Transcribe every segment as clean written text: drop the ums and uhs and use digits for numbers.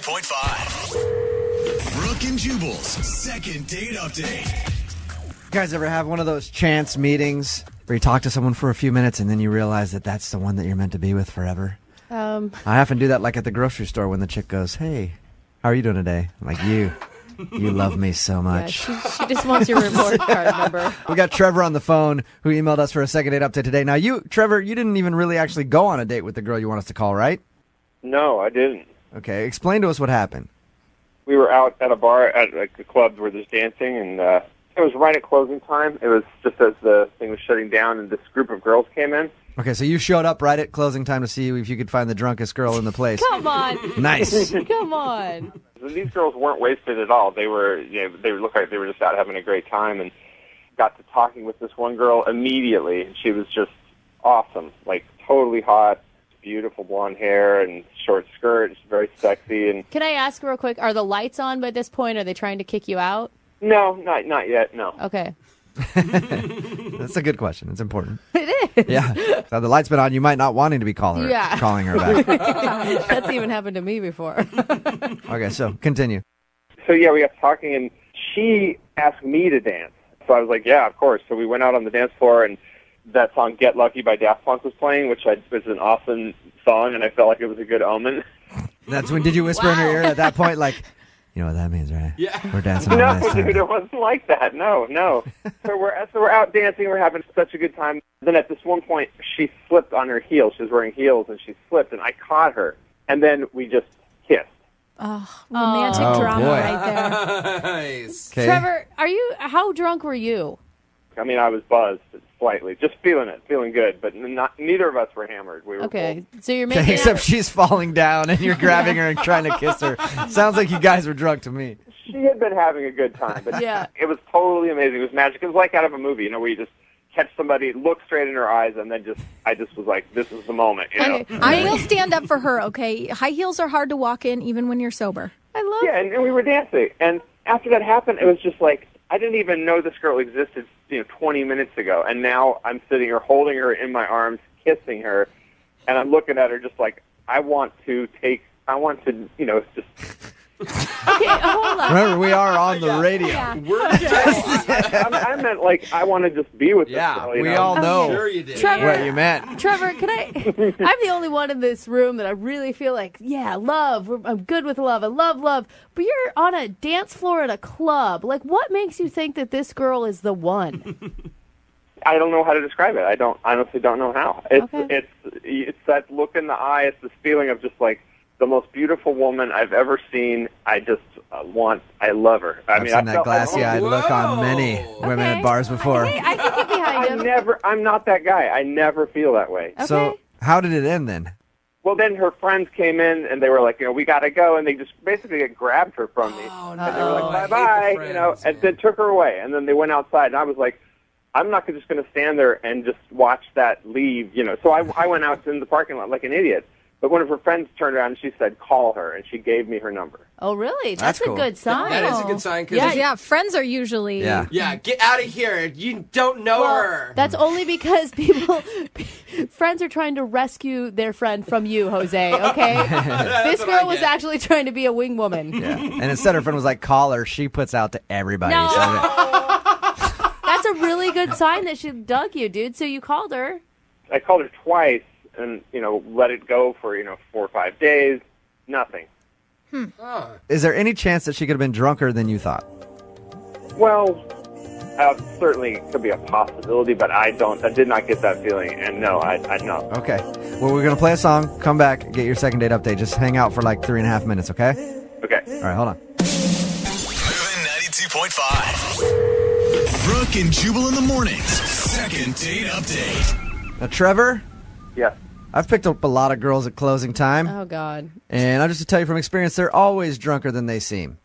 92.5. Brooke and Jubal's second date update. You guys ever have one of those chance meetings where you talk to someone for a few minutes and then you realize that that's the one that you're meant to be with forever? I often do that, like at the grocery store when the chick goes, "Hey, how are you doing today?" I'm like, you love me so much. Yeah, she just wants your reward card number. We got Trevor on the phone who emailed us for a second date update today. Now, Trevor, you didn't even really actually go on a date with the girl you want us to call, right? No, I didn't. Okay, explain to us what happened. We were out at a bar at like a club where there's dancing, and it was right at closing time. It was just as the thing was shutting down, and this group of girls came in. Okay, so you showed up right at closing time to see if you could find the drunkest girl in the place. Come on. Nice. Come on. These girls weren't wasted at all. They looked like they were just out having a great time, and got to talking with this one girl immediately. And she was just awesome, like totally hot, beautiful blonde hair and short skirt, just very sexy. And Can I ask real quick, are the lights on by this point? Are they trying to kick you out? no, not yet. No. Okay. That's a good question. It's important. It is. Yeah. So the light's been on. You might not wanting to be calling her back. That's even happened to me before. Okay, so continue. So yeah, we got talking, and she asked me to dance. So I was like, yeah, of course. So we went out on the dance floor, and that song "Get Lucky" by Daft Punk was playing, which was an awesome song, and I felt like it was a good omen. That's when, did you whisper in her ear at that point, like, you know what that means, right? Yeah. We're dancing on No, this time. dude, it wasn't like that. No. So we're out dancing. We're having such a good time. Then at this one point, she slipped on her heels. She was wearing heels, and she slipped, and I caught her. And then we just kissed. Oh, romantic drama boy. right there. Nice. Okay. Trevor, how drunk were you? I mean, I was buzzed slightly, just feeling good, but neither of us were hammered. We were Okay. full. So you're Okay, making except out. she's falling down and you're grabbing her and trying to kiss her. Sounds like you guys were drunk to me. She had been having a good time, but Yeah. it was totally amazing. It was magic. It was like out of a movie, where you just catch somebody, look straight in her eyes, and then I just was like, this is the moment, Okay. I will stand up for her, okay? High heels are hard to walk in even when you're sober. I love Yeah, and we were dancing. And after that happened, it was just like, I didn't even know this girl existed 20 minutes ago. And now I'm sitting here holding her in my arms, kissing her, and I'm looking at her just like, I want to just... Okay, hold on. Remember, we are on the radio. I meant like, I want to just be with this Yeah, girl. we all know Sure you did. Trevor, what you meant. Trevor, I'm the only one in this room that I really feel like, yeah, love. I'm good with love. I love love. But you're on a dance floor at a club. Like, what makes you think that this girl is the one? I don't know how to describe it. I honestly don't know how. Okay. It's that look in the eye. It's this feeling of just like the most beautiful woman I've ever seen. I just I love her. I've seen that glassy-eyed look on many women at bars before. Okay, I can get behind him. I'm not that guy. I never feel that way. Okay. So how did it end then? Well, then her friends came in and they were like, we got to go, and they just basically grabbed her from me. Oh, And they were no. like, I hate bye-bye, the friends, and then took her away. And then they went outside, and I was like, I'm not just going to stand there and just watch that leave, So I went out in the parking lot like an idiot. But one of her friends turned around and she said, call her, and she gave me her number. Oh, really? That's That's cool. a good sign. That is a good sign. 'Cause Yeah, friends are usually... Yeah, get out of here. You don't know her. That's only because friends are trying to rescue their friend from you, Jose, okay? This what girl I was get. actually trying to be a wing woman. Yeah. And instead her friend was like, call her. She puts out to everybody. No. So That's a really good sign that she dug you, dude. So you called her. I called her twice and, let it go for, 4 or 5 days. Nothing. is there any chance that she could have been drunker than you thought? Well, certainly could be a possibility, but I did not get that feeling. And no, I no. Okay. Well, we're going to play a song, come back, get your second date update. Just hang out for like 3.5 minutes, okay? Okay. All right, hold on. Moving 92.5. Brooke and Jubal in the mornings. Second date update. Now, Trevor, Yes. I've picked up a lot of girls at closing time, Oh, God. and I'll just tell you from experience, they're always drunker than they seem.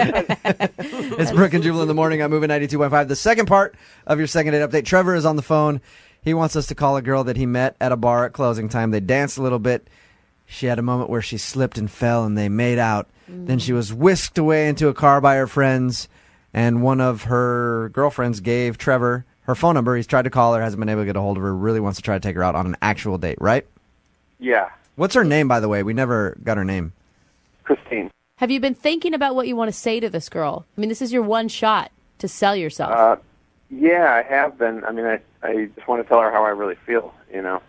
It's Brooke and Jubal in the morning. I'm moving 92.5. The second part of your second date update, Trevor is on the phone. He wants us to call a girl that he met at a bar at closing time. They danced a little bit. She had a moment where she slipped and fell, and they made out. Then she was whisked away into a car by her friends, and one of her girlfriends gave Trevor her phone number. He's tried to call her, hasn't been able to get a hold of her, really wants to try to take her out on an actual date, right? Yeah. What's her name, by the way? We never got her name. Christine. Have you been thinking about what you want to say to this girl? I mean, this is your one shot to sell yourself. Yeah, I have been. I mean, I just want to tell her how I really feel, you know.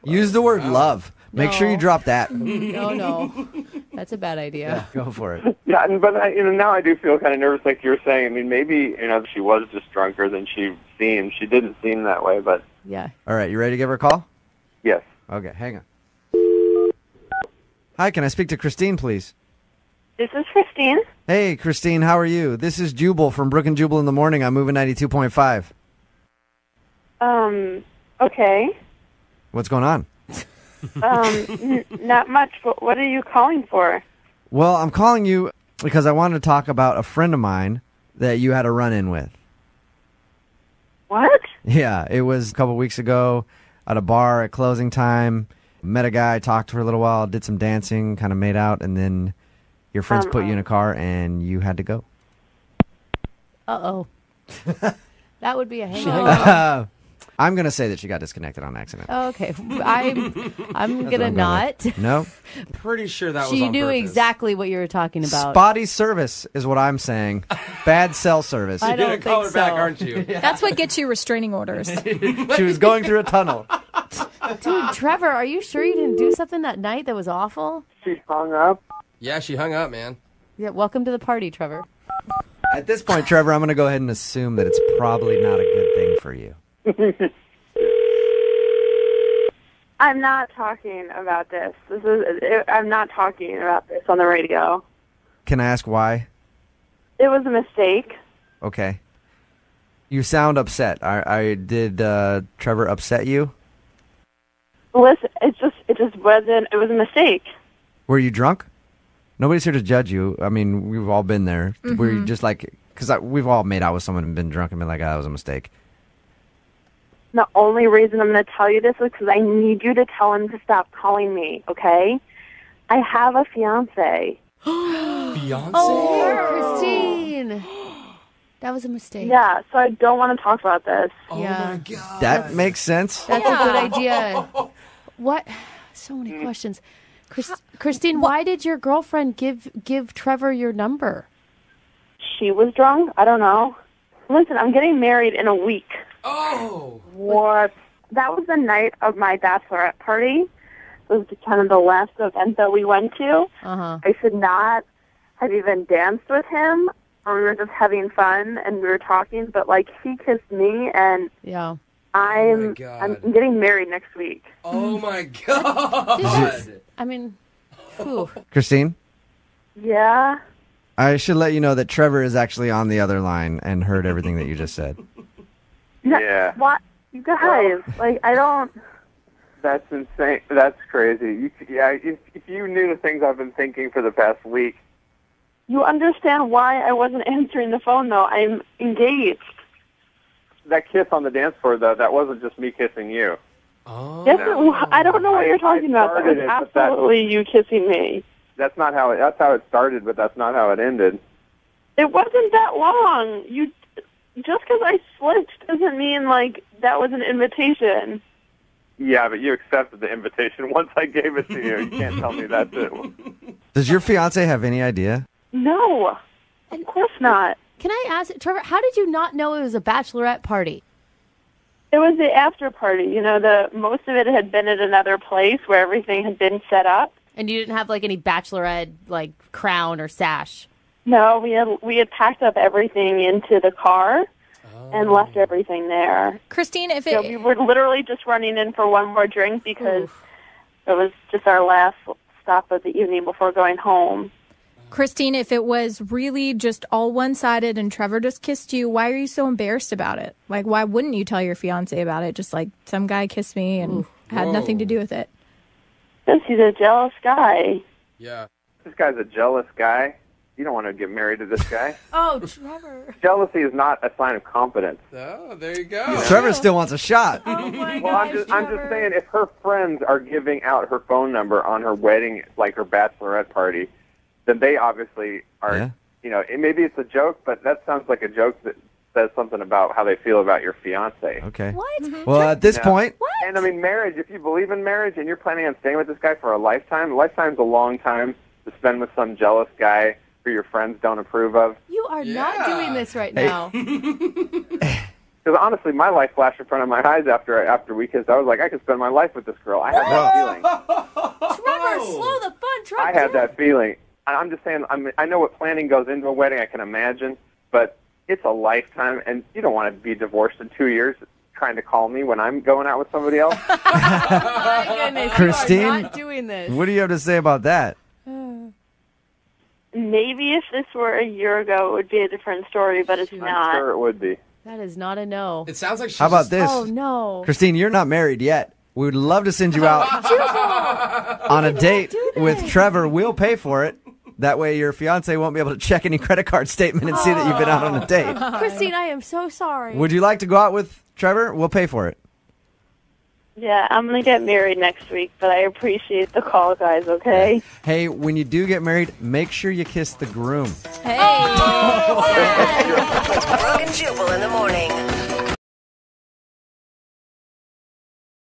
Use the word love. Make sure you drop that. No. That's a bad idea. Yeah, go for it. Yeah, but now I do feel kind of nervous, like you were saying. I mean, maybe she was just drunker than she seemed. She didn't seem that way, but Yeah. All right, you ready to give her a call? yes. Okay, hang on. Hi, can I speak to Christine, please? This is Christine. Hey, Christine, how are you? This is Jubal from Brook and Jubal in the Morning. I'm moving 92.5. Okay. What's going on? Not much, but what are you calling for? Well, I'm calling you because I wanted to talk about a friend of mine that you had a run-in with. What? Yeah, it was a couple weeks ago at a bar at closing time. Met a guy, talked for a little while, did some dancing, kind of made out, and then your friends put you in a car and you had to go. Uh-oh. That would be a hang-up. I'm going to say that she got disconnected on accident. Okay. I'm going to not. No? Pretty sure that was She on knew purpose. exactly what you were talking about. Spotty service is what I'm saying. Bad cell service. I You're gonna don't call think her back, so. aren't you? That's what gets you restraining orders. She was going through a tunnel. Dude, Trevor, are you sure you didn't do something that night that was awful? She hung up. Yeah, she hung up, man. Yeah, welcome to the party, Trevor. At this point, Trevor, I'm going to go ahead and assume that it's probably not a good thing for you. I'm not talking about this. I'm not talking about this on the radio. Can I ask why? It was a mistake. Okay. You sound upset. Did Trevor upset you? Listen, it just wasn't. It was a mistake. Were you drunk? Nobody's here to judge you. I mean, we've all been there. Were you just like, because we've all made out with someone and been drunk and been like, that was a mistake. The only reason I'm going to tell you this is because I need you to tell him to stop calling me, okay? I have a fiance. Beyonce? Oh, Christine. That was a mistake. Yeah, so I don't want to talk about this. Oh Yeah. my god. That makes sense. That's a good idea. What? So many questions. Christine, why did your girlfriend give Trevor your number? She was drunk? I don't know. Listen, I'm getting married in a week. Oh. What? That was the night of my bachelorette party. It was kind of the last event that we went to. Uh-huh. I should not have even danced with him, or we were just having fun and we were talking, but like he kissed me and Yeah. I'm God. getting married next week. Oh my god. I mean, whew. Christine, Yeah? I should let you know that Trevor is actually on the other line and heard everything that you just said. No, Yeah. What? You guys, like, I don't... That's insane. That's crazy. If you knew the things I've been thinking for the past week. You understand why I wasn't answering the phone, though. I'm engaged. That kiss on the dance floor, though, that wasn't just me kissing you. Oh. Yes, I don't know what you're talking about. That was started it, but absolutely you kissing me. That's how it started, but that's not how it ended. It wasn't that long. Just because I slipped doesn't mean, like, that was an invitation. Yeah, but you accepted the invitation once I gave it to you. You can't tell me that, too. Does your fiance have any idea? No, of course not. Can I ask, Trevor, how did you not know it was a bachelorette party? It was the after party. You know, most of it had been at another place where everything had been set up. And you didn't have, like, any bachelorette, like, crown or sash? No, we had packed up everything into the car and left everything there. Christine, if So we were literally just running in for one more drink because it was just our last stop of the evening before going home. Christine, if it was really just all one-sided and Trevor just kissed you, why are you so embarrassed about it? Like, why wouldn't you tell your fiance about it? Just like, some guy kissed me and had nothing to do with it. Because he's a jealous guy. Yeah. This guy's a jealous guy. You don't want to get married to this guy. Oh, Trevor. Jealousy is not a sign of competence. Oh, there you go. Trevor still wants a shot. Oh, my Well, I'm just saying, if her friends are giving out her phone number on her wedding, like her bachelorette party, then they obviously are, Yeah. you know, maybe it's a joke, but that sounds like a joke that says something about how they feel about your fiance. Okay. What? Well, at this Yeah. point, And I mean, marriage, if you believe in marriage and you're planning on staying with this guy for a lifetime's a long time to spend with some jealous guy who your friends don't approve of. You are not doing this right now. Because honestly, my life flashed in front of my eyes after we kissed. I was like, I could spend my life with this girl. I had that feeling. Trevor, slow the fun truck I had down. that feeling. I'm just saying, I know what planning goes into a wedding, I can imagine, but it's a lifetime, and you don't want to be divorced in 2 years trying to call me when I'm going out with somebody else. My goodness, Christine, you are not doing this. What do you have to say about that? Maybe if this were a year ago, it would be a different story, but it's I'm not. sure it would be. That is not a no. It sounds like she's How about just- this? Oh, no. Christine, you're not married yet. We would love to send you out on a date with Trevor. We'll pay for it. That way your fiance won't be able to check any credit card statement and see that you've been out on a date. Christine, I am so sorry. Would you like to go out with Trevor? We'll pay for it. Yeah, I'm going to get married next week, but I appreciate the call, guys, okay? Hey, when you do get married, make sure you kiss the groom. Hey. Brooke and Jubal in the morning.